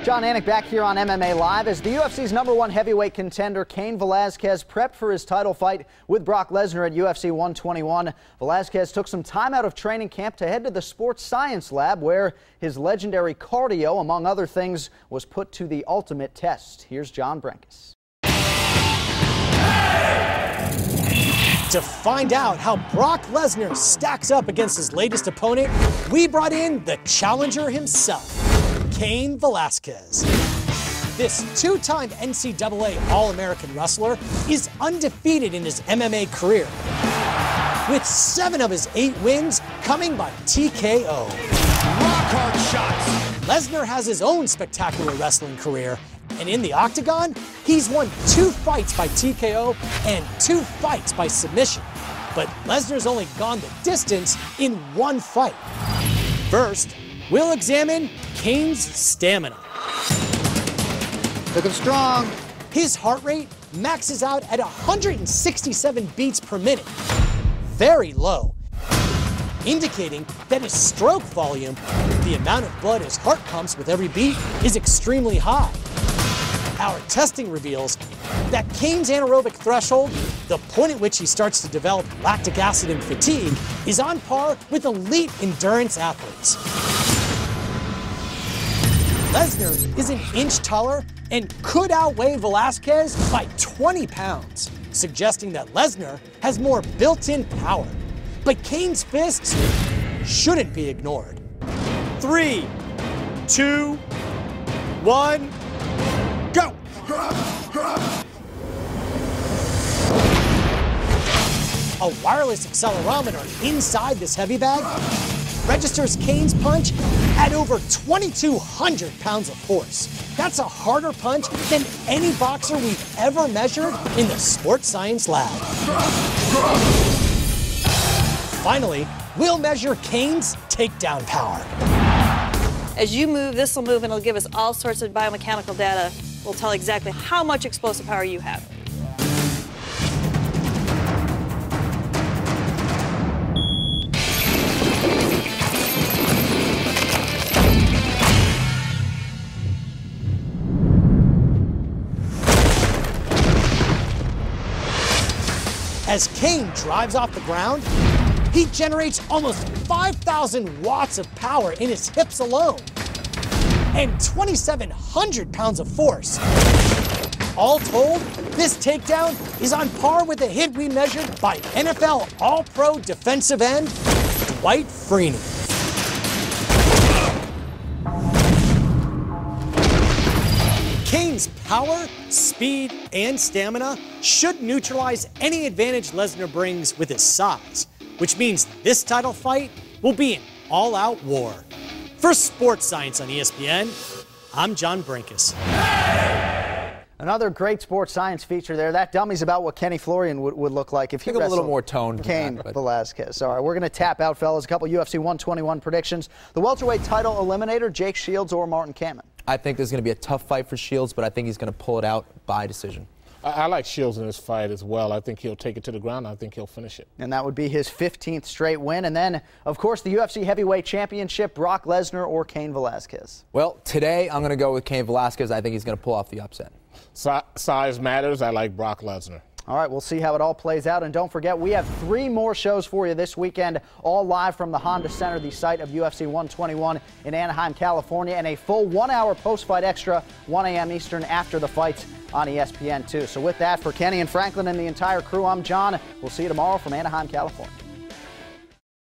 John Anik back here on MMA Live as the UFC's #1 heavyweight contender Cain Velasquez prepped for his title fight with Brock Lesnar at UFC 121. Velasquez took some time out of training camp to head to the sports science lab where his legendary cardio, among other things, was put to the ultimate test. Here's John Brenkus. To find out how Brock Lesnar stacks up against his latest opponent, we brought in the challenger himself, Cain Velasquez. This two-time NCAA All-American wrestler is undefeated in his MMA career, with 7 of his 8 wins coming by TKO. Rock hard shots. Lesnar has his own spectacular wrestling career, and in the octagon, he's won 2 fights by TKO and 2 fights by submission. But Lesnar's only gone the distance in 1 fight. First, we'll examine Cain's stamina. Looking strong. His heart rate maxes out at 167 beats per minute. Very low, indicating that his stroke volume, the amount of blood his heart pumps with every beat, is extremely high. Our testing reveals that Cain's anaerobic threshold, the point at which he starts to develop lactic acid and fatigue, is on par with elite endurance athletes. Lesnar is an inch taller and could outweigh Velasquez by 20 pounds, suggesting that Lesnar has more built-in power. But Cain's fists shouldn't be ignored. 3, 2, 1, go! A wireless accelerometer inside this heavy bag registers Cain's punch at over 2,200 pounds of force. That's a harder punch than any boxer we've ever measured in the sports science lab. Finally, we'll measure Cain's takedown power. As you move, this will move and it'll give us all sorts of biomechanical data. We'll tell exactly how much explosive power you have. As Cain drives off the ground, he generates almost 5,000 watts of power in his hips alone, and 2,700 pounds of force. All told, this takedown is on par with the hit we measured by NFL All-Pro defensive end Dwight Freeney. Cain's power, speed, and stamina should neutralize any advantage Lesnar brings with his size, which means this title fight will be an all-out war. For Sports Science on ESPN, I'm John Brenkus. Another great sports science feature there. That dummy's about what Kenny Florian would look like if he a wrestled little more tone. Cain Velasquez. All right, we're going to tap out, fellas. A couple UFC 121 predictions. The welterweight title eliminator, Jake Shields or Martin Kamen? I think there's going to be a tough fight for Shields, but I think he's going to pull it out by decision. I like Shields in this fight as well. I think he'll take it to the ground. I think he'll finish it. And that would be his 15th straight win. And then, of course, the UFC heavyweight championship, Brock Lesnar or Cain Velasquez? Well, today I'm going to go with Cain Velasquez. I think he's going to pull off the upset. Size matters. I like Brock Lesnar. All right, we'll see how it all plays out. And don't forget, we have 3 more shows for you this weekend, all live from the Honda Center, the site of UFC 121 in Anaheim, California, and a full 1-hour post-fight extra, 1 a.m. Eastern, after the fights on ESPN2. So with that, for Kenny and Franklin and the entire crew, I'm John. We'll see you tomorrow from Anaheim, California.